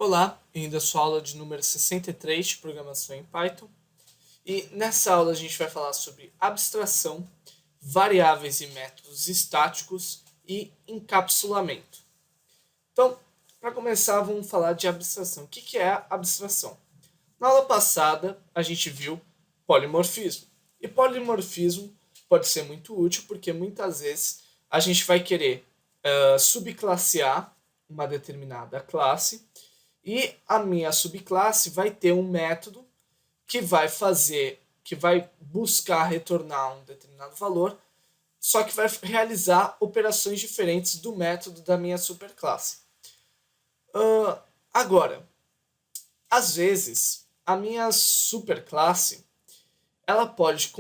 Olá, ainda sua aula de número 63 de programação em Python. E nessa aula a gente vai falar sobre abstração, variáveis e métodos estáticos e encapsulamento. Então, para começar, vamos falar de abstração. O que é a abstração? Na aula passada, a gente viu polimorfismo. E polimorfismo pode ser muito útil porque muitas vezes a gente vai querer subclassear uma determinada classe e a minha subclasse vai ter um método que vai buscar retornar um determinado valor, só que vai realizar operações diferentes do método da minha superclasse. Agora, às vezes, a minha superclasse, ela pode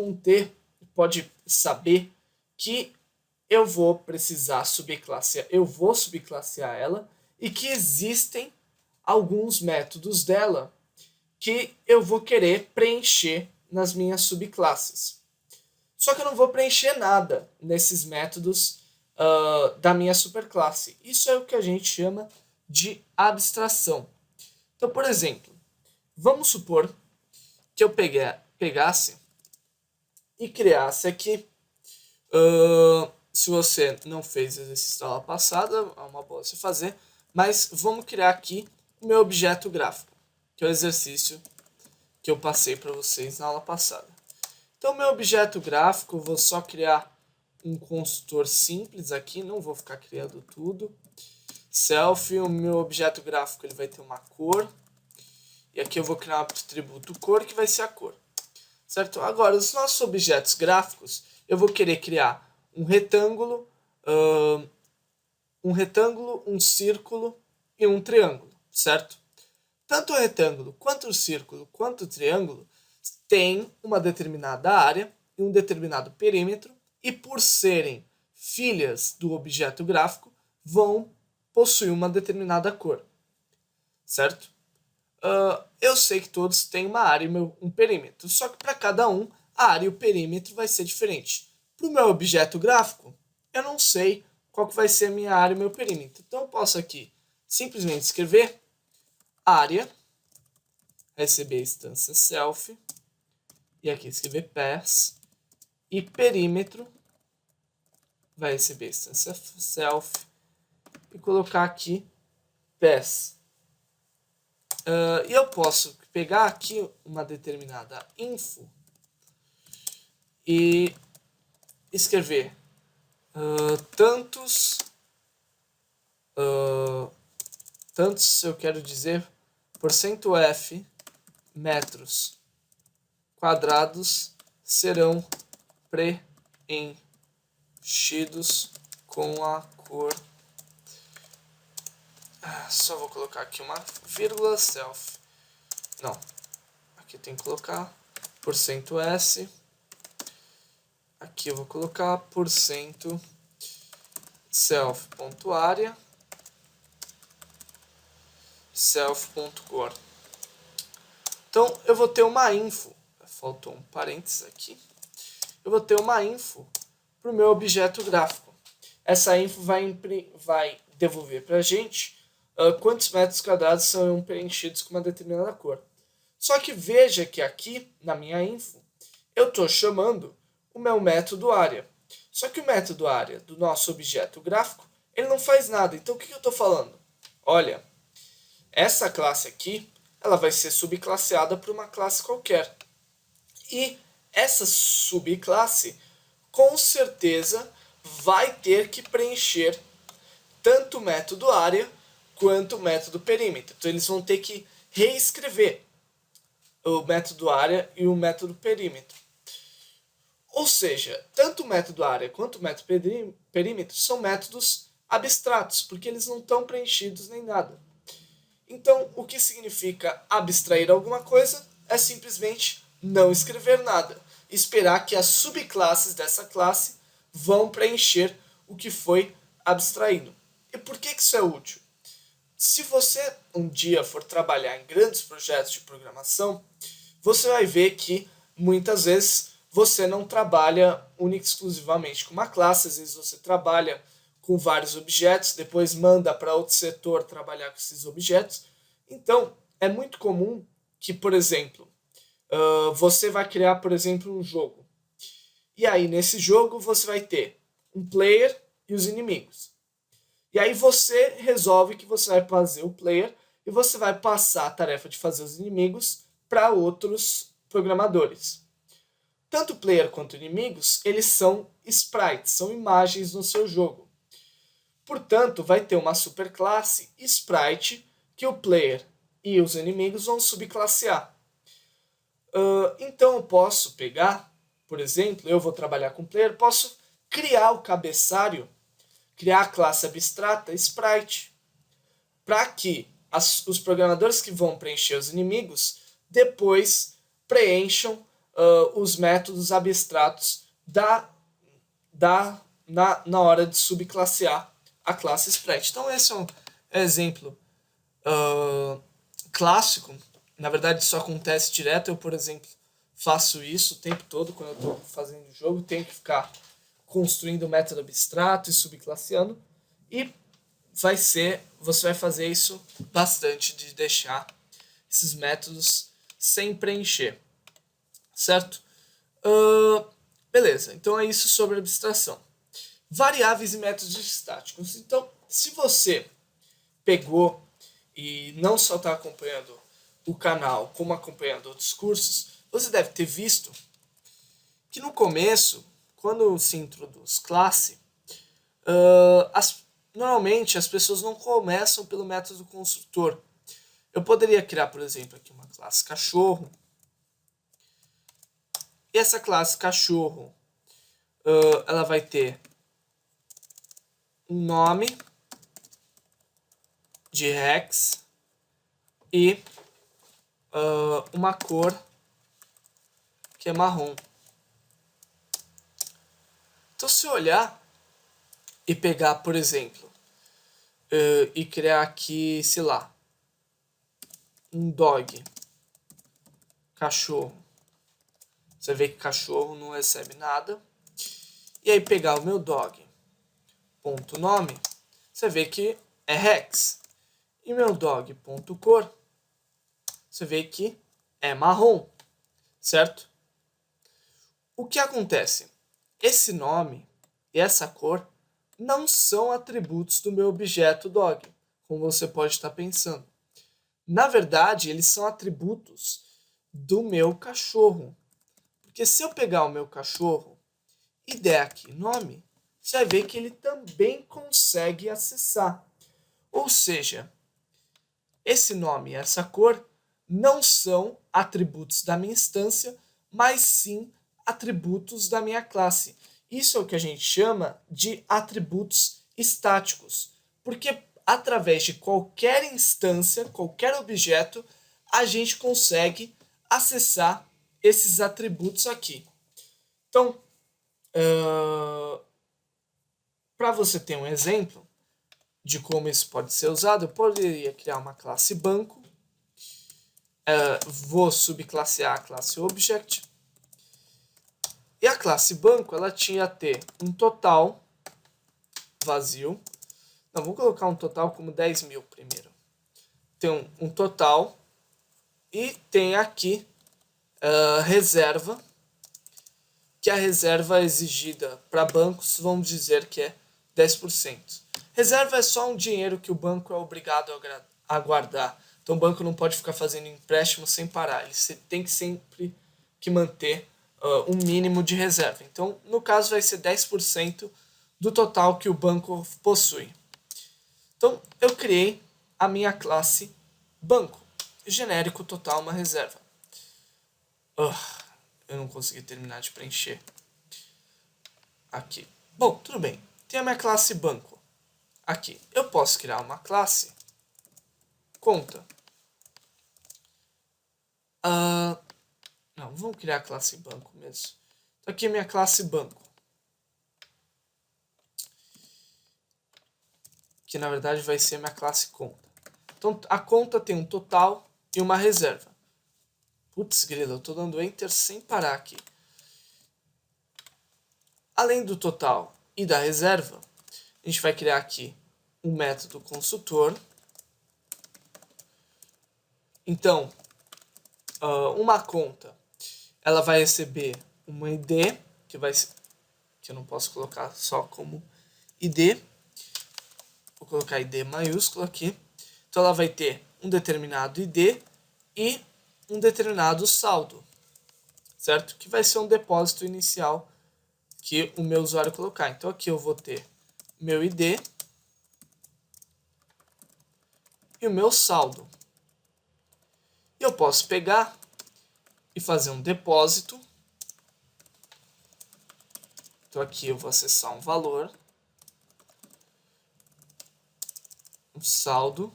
saber que eu vou subclassear ela e que existem alguns métodos dela que eu vou querer preencher nas minhas subclasses. Só que eu não vou preencher nada nesses métodos da minha superclasse. Isso é o que a gente chama de abstração. Então, por exemplo, vamos supor que eu pegasse e criasse aqui. Se você não fez exercício da aula passada, é uma boa você fazer. Mas vamos criar aqui o meu objeto gráfico, que é o exercício que eu passei para vocês na aula passada. Então, meu objeto gráfico, eu vou só criar um construtor simples aqui, não vou ficar criando tudo. Self, o meu objeto gráfico ele vai ter uma cor. E aqui eu vou criar um atributo cor, que vai ser a cor. Certo? Agora, os nossos objetos gráficos, eu vou querer criar um retângulo, um círculo e um triângulo, certo? Tanto o retângulo, quanto o círculo, quanto o triângulo têm uma determinada área e um determinado perímetro, e por serem filhas do objeto gráfico, vão possuir uma determinada cor, certo? Eu sei que todos têm uma área e um perímetro, só que para cada um, a área e o perímetro vai ser diferente. Para o meu objeto gráfico, eu não sei qual que vai ser a minha área e meu perímetro. Então eu posso aqui simplesmente escrever área, receber a instância self, e aqui escrever pass, e perímetro, vai receber a instância self, e colocar aqui pass. E eu posso pegar aqui uma determinada info e escrever tantos, eu quero dizer, %f metros quadrados serão preenchidos com a cor. Só vou colocar aqui uma vírgula, self. Não, aqui tem que colocar %s. Aqui eu vou colocar %self.area, self.cor. Então, eu vou ter uma info. Faltou um parênteses aqui. Eu vou ter uma info para o meu objeto gráfico. Essa info vai devolver para a gente quantos metros quadrados são preenchidos com uma determinada cor. Só que veja que aqui, na minha info, eu estou chamando o meu método área. Só que o método área do nosso objeto gráfico, ele não faz nada. Então, o que eu estou falando? Olha, essa classe aqui, ela vai ser subclasseada por uma classe qualquer. E essa subclasse, com certeza, vai ter que preencher tanto o método área quanto o método perímetro. Então, eles vão ter que reescrever o método área e o método perímetro. Ou seja, tanto o método área quanto o método perímetro são métodos abstratos, porque eles não estão preenchidos nem nada. Então, o que significa abstrair alguma coisa é simplesmente não escrever nada. Esperar que as subclasses dessa classe vão preencher o que foi abstraído. E por que isso é útil? Se você um dia for trabalhar em grandes projetos de programação, você vai ver que muitas vezes você não trabalha única e exclusivamente com uma classe, às vezes você trabalha com vários objetos, depois manda para outro setor trabalhar com esses objetos. Então, é muito comum que, por exemplo, você vai criar, por exemplo, um jogo. E aí, nesse jogo, você vai ter um player e os inimigos. E aí você resolve que você vai fazer o player e você vai passar a tarefa de fazer os inimigos para outros programadores. Tanto o player quanto inimigos, eles são sprites, são imagens no seu jogo. Portanto, vai ter uma superclasse sprite que o player e os inimigos vão subclassear. Então eu posso pegar, por exemplo, eu vou trabalhar com player, posso criar o cabeçalho, criar a classe abstrata sprite, para que os programadores que vão preencher os inimigos depois preencham os métodos abstratos na hora de subclassear a classe sprite. Então esse é um exemplo clássico. Na verdade, isso acontece direto. Eu, por exemplo, faço isso o tempo todo quando eu estou fazendo o jogo. Tenho que ficar construindo um método abstrato e subclasseando. E você vai fazer isso bastante, de deixar esses métodos sem preencher. Certo? Beleza, então é isso sobre abstração. Variáveis e métodos estáticos. Então, se você pegou e não só está acompanhando o canal, como acompanhando outros cursos, você deve ter visto que no começo, quando se introduz classe, normalmente as pessoas não começam pelo método construtor. Eu poderia criar, por exemplo, aqui uma classe cachorro. E essa classe cachorro, ela vai ter um nome de Rex e uma cor que é marrom. Então, se eu olhar e pegar, por exemplo, e criar aqui, sei lá, um dog, cachorro. Você vê que cachorro não recebe nada. E aí pegar o meu dog, ponto nome, você vê que é Rex. E meu dog, ponto cor, você vê que é marrom, certo? O que acontece? Esse nome e essa cor não são atributos do meu objeto dog, como você pode estar pensando. Na verdade, eles são atributos do meu cachorro. Porque se eu pegar o meu cachorro e der aqui nome, você vai ver que ele também consegue acessar. Ou seja, esse nome e essa cor não são atributos da minha instância, mas sim atributos da minha classe. Isso é o que a gente chama de atributos estáticos, porque através de qualquer instância, qualquer objeto, a gente consegue acessar esses atributos aqui. Então, para você ter um exemplo de como isso pode ser usado, eu poderia criar uma classe banco, vou subclassear a classe object, e a classe banco ela tinha a ter um total vazio. Não, vou colocar um total como 10.000 primeiro. Tem um total e tem aqui reserva, que a reserva exigida para bancos, vamos dizer que é 10%. Reserva é só um dinheiro que o banco é obrigado a guardar. Então o banco não pode ficar fazendo empréstimo sem parar. Ele tem que sempre que manter um mínimo de reserva. Então, no caso, vai ser 10% do total que o banco possui. Então, eu criei a minha classe banco. Genérico total, uma reserva. Eu não consegui terminar de preencher. Aqui. Bom, tudo bem. Tem a minha classe banco. Aqui. Eu posso criar uma classe conta. Não, vamos criar a classe banco mesmo. Então aqui é minha classe banco. Que na verdade vai ser minha classe conta. Então a conta tem um total e uma reserva. Putz, grilo, eu tô dando enter sem parar aqui. Além do total e da reserva, a gente vai criar aqui um método consultor Então, uma conta, ela vai receber uma ID, que eu não posso colocar só como ID. Vou colocar ID maiúsculo aqui. Então, ela vai ter um determinado ID e um determinado saldo, certo? Que vai ser um depósito inicial que o meu usuário colocar. Então, aqui eu vou ter meu ID e o meu saldo. E eu posso pegar e fazer um depósito. Então, aqui eu vou acessar um valor, um saldo,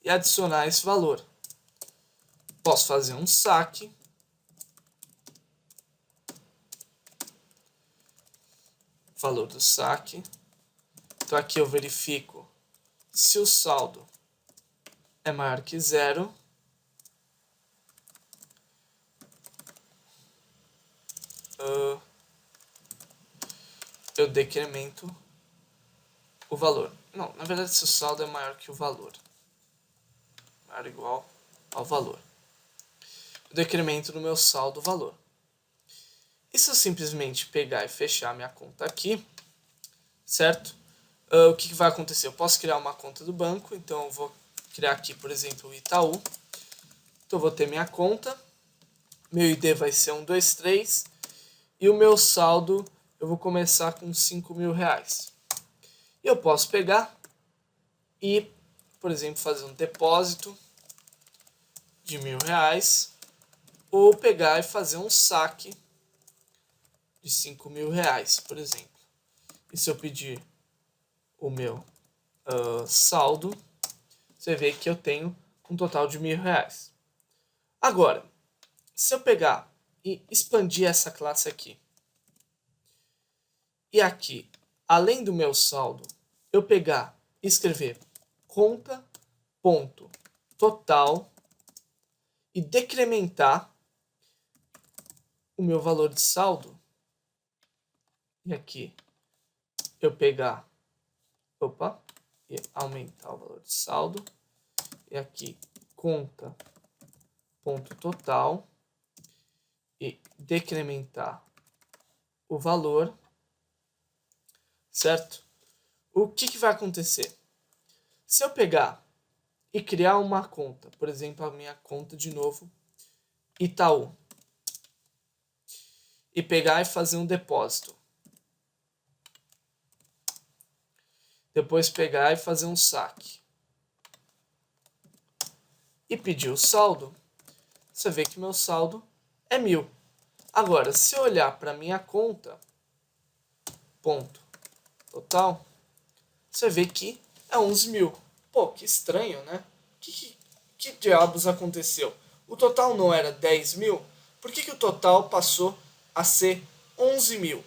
e adicionar esse valor. Posso fazer um saque. Valor do saque. Então, aqui eu verifico se o saldo é maior que 0. Eu decremento o valor. Não, na verdade, se o saldo é maior que o valor. Maior ou igual ao valor. Eu decremento no meu saldo o valor. E se eu simplesmente pegar e fechar minha conta aqui, certo? O que vai acontecer? Eu posso criar uma conta do banco, então eu vou criar aqui, por exemplo, o Itaú. Então eu vou ter minha conta, meu ID vai ser 123 e o meu saldo eu vou começar com 5.000 reais. E eu posso pegar e, por exemplo, fazer um depósito de 1.000 reais ou pegar e fazer um saque de 5.000 reais, por exemplo. E se eu pedir o meu saldo, você vê que eu tenho um total de 1.000 reais. Agora, se eu pegar e expandir essa classe aqui, e aqui, além do meu saldo, eu pegar e escrever conta.total e decrementar o meu valor de saldo, e aqui eu pegar, e aumentar o valor de saldo, e aqui conta.total e decrementar o valor, certo? O que vai acontecer? Se eu pegar e criar uma conta, por exemplo, a minha conta de novo, Itaú, e pegar e fazer um depósito, depois pegar e fazer um saque, e pedir o saldo, você vê que meu saldo é 1.000. Agora, se eu olhar para minha conta, ponto total, você vê que é 11.000. Pô, que estranho, né? Que diabos aconteceu? O total não era 10.000? Por que o total passou a ser 11.000?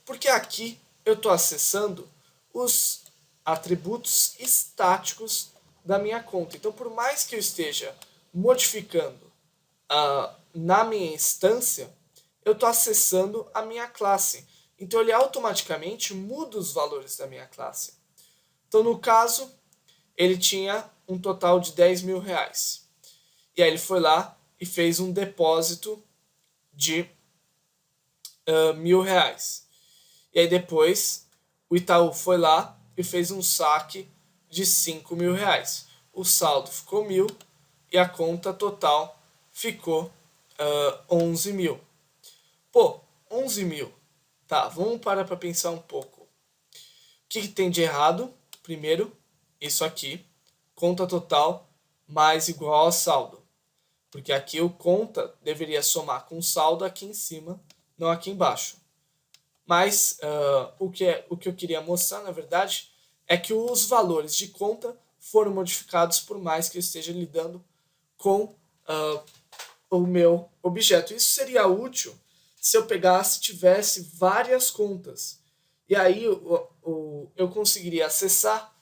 Porque aqui eu estou acessando os atributos estáticos da minha conta. Então, por mais que eu esteja modificando na minha instância, eu estou acessando a minha classe. Então, ele automaticamente muda os valores da minha classe. Então, no caso, ele tinha um total de 10.000 reais. E aí ele foi lá e fez um depósito de 1.000 reais. E aí depois o Itaú foi lá e fez um saque de 5.000 reais. O saldo ficou 1.000 e a conta total ficou 11.000. Pô, 11.000. Tá, vamos parar para pensar um pouco. O que tem de errado? Primeiro, isso aqui, conta total mais igual ao saldo. Porque aqui o conta deveria somar com o saldo aqui em cima, não aqui embaixo. Mas o que eu queria mostrar, na verdade, é que os valores de conta foram modificados por mais que eu esteja lidando com o meu objeto. Isso seria útil se eu pegasse tivesse várias contas. E aí eu conseguiria acessar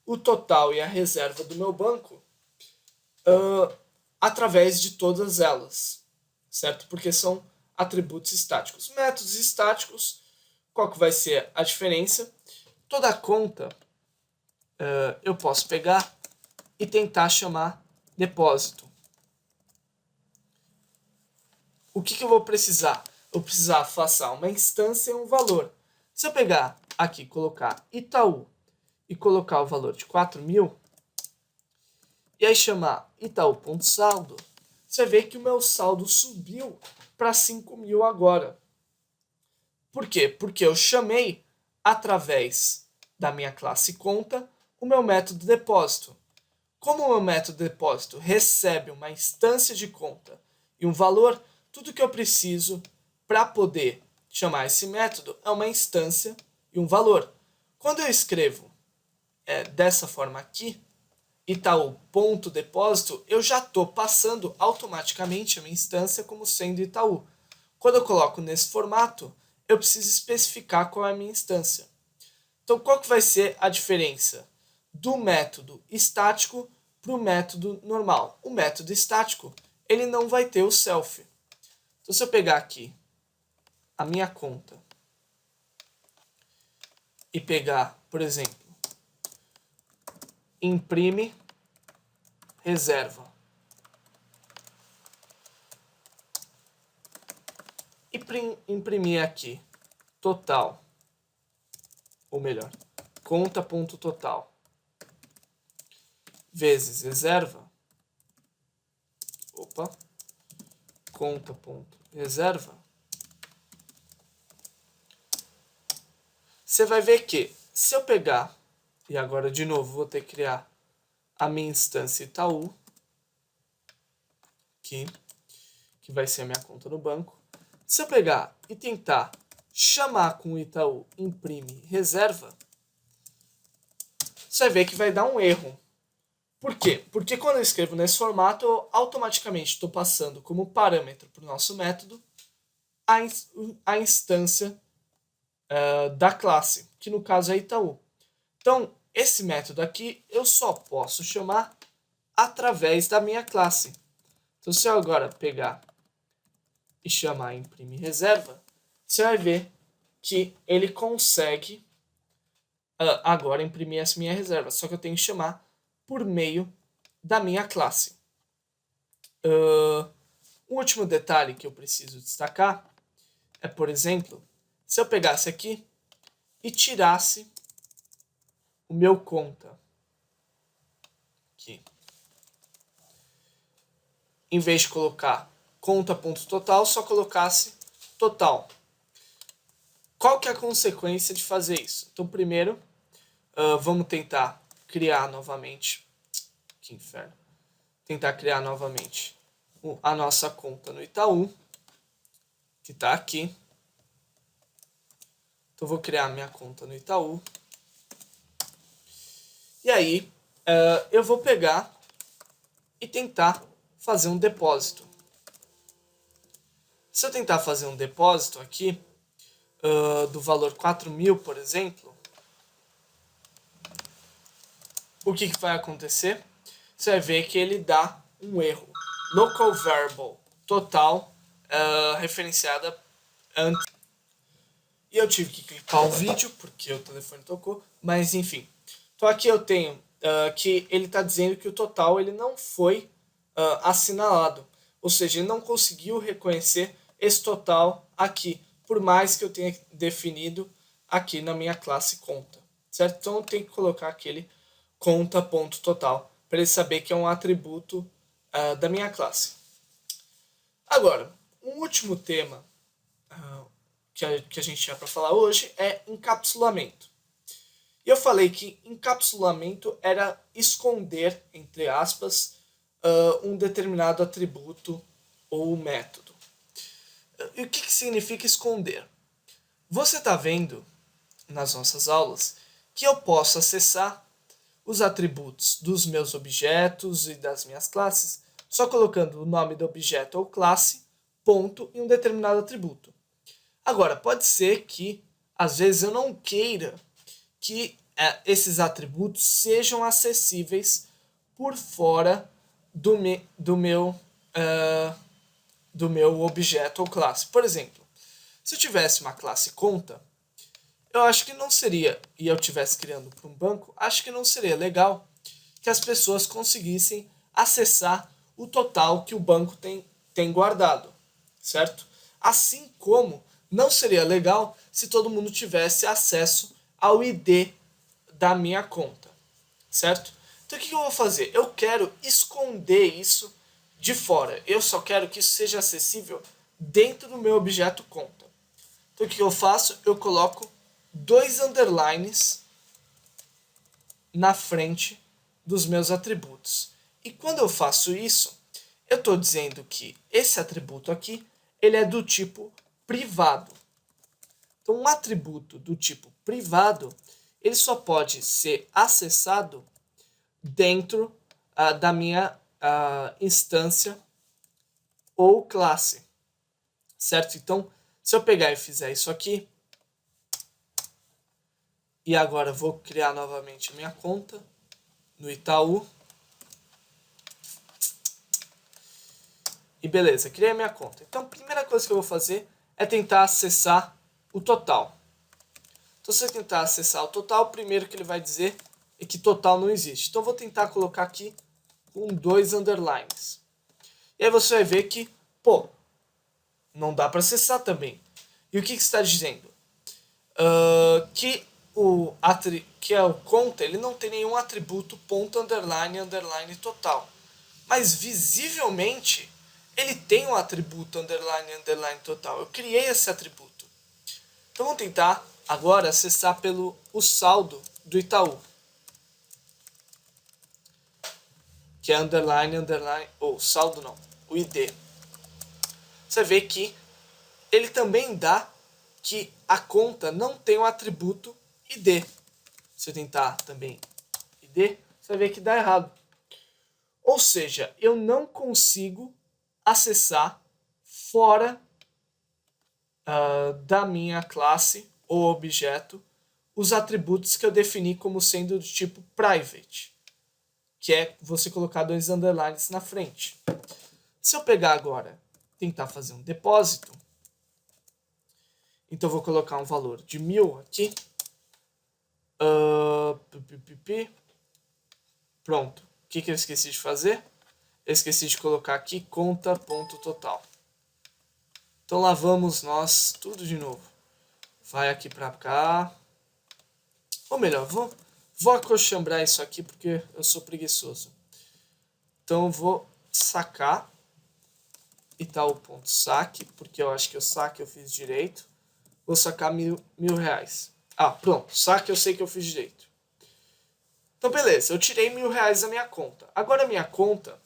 o total e a reserva do meu banco através de todas elas, certo? Porque são atributos estáticos. Métodos estáticos, qual que vai ser a diferença? Toda conta eu posso pegar e tentar chamar depósito. O que eu vou precisar? Eu vou precisar passar uma instância e um valor. Se eu pegar aqui, colocar Itaú e colocar o valor de 4.000, e aí chamar Itaú.saldo, você vê que o meu saldo subiu para 5.000 agora. Por quê? Porque eu chamei, através da minha classe conta, o meu método depósito. Como o meu método depósito recebe uma instância de conta e um valor, tudo que eu preciso para poder chamar esse método é uma instância e um valor. Quando eu escrevo dessa forma aqui, Itaú.depósito, eu já estou passando automaticamente a minha instância como sendo Itaú. Quando eu coloco nesse formato, eu preciso especificar qual é a minha instância. Então, qual que vai ser a diferença do método estático para o método normal? O método estático, ele não vai ter o self. Então, se eu pegar aqui a minha conta e pegar, por exemplo, imprime reserva e imprimir aqui total, ou melhor, conta.total vezes reserva, conta.reserva, você vai ver que se eu pegar, e agora de novo vou ter que criar a minha instância Itaú, aqui, que vai ser a minha conta no banco. Se eu pegar e tentar chamar com o Itaú imprime reserva, você vai ver que vai dar um erro. Por quê? Porque quando eu escrevo nesse formato, eu automaticamente estou passando como parâmetro para o nosso método a instância da classe, que no caso é Itaú. Então, esse método aqui eu só posso chamar através da minha classe. Então, se eu agora pegar e chamar imprime reserva, você vai ver que ele consegue agora imprimir essa minha reserva. Só que eu tenho que chamar por meio da minha classe. Um último detalhe que eu preciso destacar é, por exemplo, se eu pegasse aqui e tirasse o meu conta aqui. Em vez de colocar conta.total, só colocasse total. Qual que é a consequência de fazer isso? Então, primeiro, vamos tentar criar novamente. Que inferno. Tentar criar novamente a nossa conta no Itaú, que está aqui. Então, vou criar minha conta no Itaú. E aí, eu vou pegar e tentar fazer um depósito. Se eu tentar fazer um depósito aqui, do valor 4.000, por exemplo, o que vai acontecer? Você vai ver que ele dá um erro. Local variable total referenciada antes. E eu tive que clicar o vídeo porque o telefone tocou, mas enfim. Então aqui eu tenho que ele está dizendo que o total ele não foi assinalado. Ou seja, ele não conseguiu reconhecer esse total aqui, por mais que eu tenha definido aqui na minha classe conta. Certo? Então eu tenho que colocar aquele conta.total para ele saber que é um atributo da minha classe. Agora, um último tema que a gente tinha para falar hoje é encapsulamento. E eu falei que encapsulamento era esconder, entre aspas, um determinado atributo ou método. E o que significa esconder? Você está vendo nas nossas aulas que eu posso acessar os atributos dos meus objetos e das minhas classes só colocando o nome do objeto ou classe, ponto e um determinado atributo. Agora, pode ser que às vezes eu não queira que esses atributos sejam acessíveis por fora do meu objeto ou classe. Por exemplo, se eu tivesse uma classe conta, eu acho que não seria, e eu estivesse criando para um banco, acho que não seria legal que as pessoas conseguissem acessar o total que o banco tem guardado, certo? Assim como não seria legal se todo mundo tivesse acesso ao ID da minha conta, certo? Então o que eu vou fazer? Eu quero esconder isso de fora. Eu só quero que isso seja acessível dentro do meu objeto conta. Então o que eu faço? Eu coloco 2 underlines na frente dos meus atributos. E quando eu faço isso, eu estou dizendo que esse atributo aqui, ele é do tipo privado. Então, um atributo do tipo privado, ele só pode ser acessado dentro da minha instância ou classe, certo? Então, se eu pegar e fizer isso aqui, e agora vou criar novamente a minha conta no Itaú, e beleza, criei a minha conta. Então, a primeira coisa que eu vou fazer é tentar acessar o total. Então, se eu tentar acessar o total, o primeiro que ele vai dizer é que total não existe. Então, eu vou tentar colocar aqui com 2 underlines. E aí você vai ver que, pô, não dá para acessar também. E o que está dizendo? Que o conta, ele não tem nenhum atributo ponto, underline, underline total. Mas visivelmente ele tem um atributo underline, underline total. Eu criei esse atributo. Então vamos tentar agora acessar pelo o saldo do Itaú, que é underline, underline, ou saldo não, o ID. Você vê que ele também dá que a conta não tem o atributo ID. Se eu tentar também ID, você vai ver que dá errado. Ou seja, eu não consigo acessar fora da minha classe ou objeto os atributos que eu defini como sendo do tipo private, que é você colocar 2 underlines na frente. Se eu pegar agora, tentar fazer um depósito, então eu vou colocar um valor de 1000 aqui. Pronto. O que eu esqueci de fazer? Eu esqueci de colocar aqui conta.total. Então lá vamos nós, tudo de novo. Vai aqui para cá. Ou melhor, vou acochambrar isso aqui porque eu sou preguiçoso. Então eu vou sacar Itaú.saque, porque eu acho que o saque eu fiz direito. Vou sacar mil reais. Pronto, saque eu sei que eu fiz direito. Então beleza, eu tirei 1000 reais da minha conta. Agora a minha conta,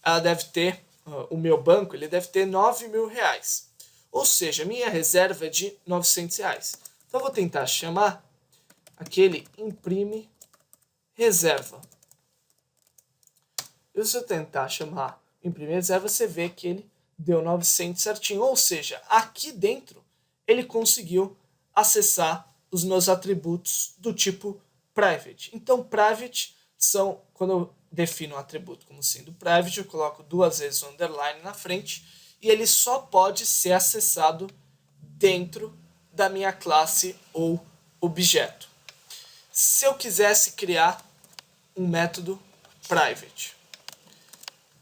ela deve ter, o meu banco, ele deve ter 9.000 reais. Ou seja, minha reserva é de 900 reais. Então eu vou tentar chamar aquele imprime reserva. E se eu tentar chamar imprime reserva, você vê que ele deu 900 certinho. Ou seja, aqui dentro ele conseguiu acessar os meus atributos do tipo private. Então, private são, quando eu defino um atributo como sendo private, eu coloco 2 vezes o underline na frente e ele só pode ser acessado dentro da minha classe ou objeto. Se eu quisesse criar um método private,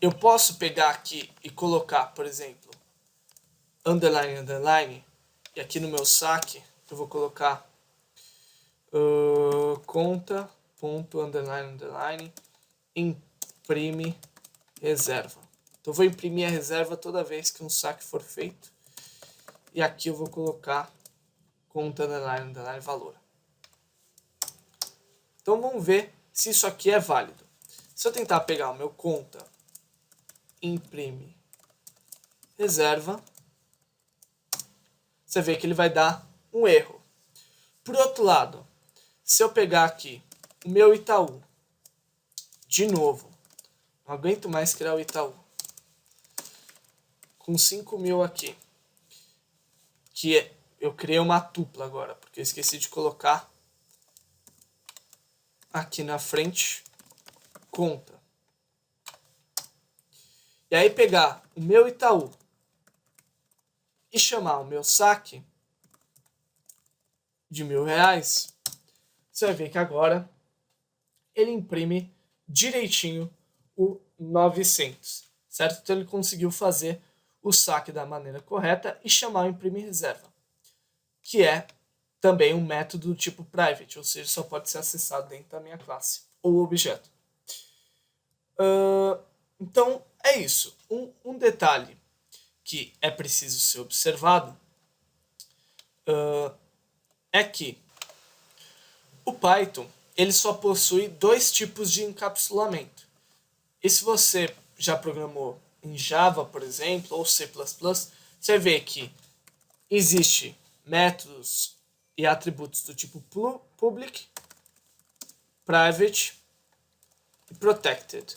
eu posso pegar aqui e colocar, por exemplo, underline, underline, e aqui no meu saque eu vou colocar conta, ponto, underline, underline, imprime reserva. Então eu vou imprimir a reserva toda vez que um saque for feito. E aqui eu vou colocar conta, underline, underline, valor. Então vamos ver se isso aqui é válido. Se eu tentar pegar o meu conta, imprime reserva, você vê que ele vai dar um erro. Por outro lado, se eu pegar aqui o meu Itaú, de novo, não aguento mais criar o Itaú, com 5.000 aqui, que eu criei uma tupla agora, porque eu esqueci de colocar aqui na frente conta. E aí pegar o meu Itaú e chamar o meu saque de 1000 reais, você vai ver que agora ele imprime direitinho o 900, certo? Então ele conseguiu fazer o saque da maneira correta e chamar o imprime reserva, que é também um método do tipo private, ou seja, só pode ser acessado dentro da minha classe ou objeto. Então é isso. Um detalhe que é preciso ser observado é que o Python ele só possui dois tipos de encapsulamento. E se você já programou em Java, por exemplo, ou C++, você vê que existe métodos e atributos do tipo public, private e protected.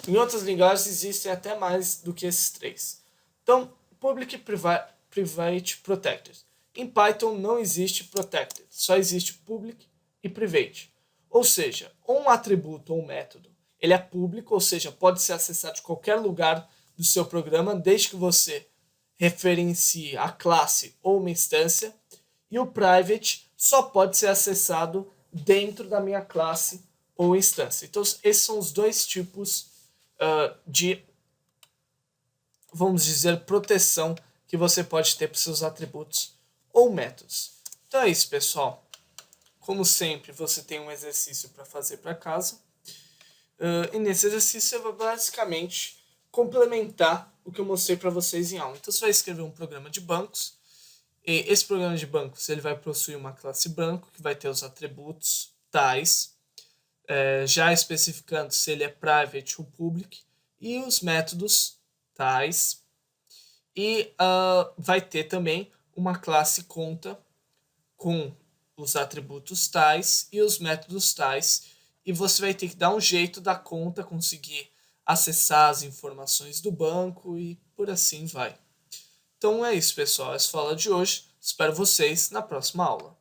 Em outras linguagens existem até mais do que esses três. Então, public, private, protected. Em Python não existe protected, só existe public e private. Ou seja, um atributo ou um método, ele é público, ou seja, pode ser acessado de qualquer lugar do seu programa, desde que você referencie a classe ou uma instância. E o private só pode ser acessado dentro da minha classe ou instância. Então, esses são os dois tipos de, vamos dizer, proteção que você pode ter para os seus atributos ou métodos. Então é isso, pessoal. Como sempre, você tem um exercício para fazer para casa. E nesse exercício você vai basicamente complementar o que eu mostrei para vocês em aula. Então você vai escrever um programa de bancos. E esse programa de bancos ele vai possuir uma classe banco que vai ter os atributos tais, já especificando se ele é private ou public, e os métodos tais. E vai ter também uma classe conta com os atributos tais e os métodos tais. E você vai ter que dar um jeito da conta conseguir acessar as informações do banco e por assim vai. Então é isso, pessoal. Essa foi a aula de hoje. Espero vocês na próxima aula.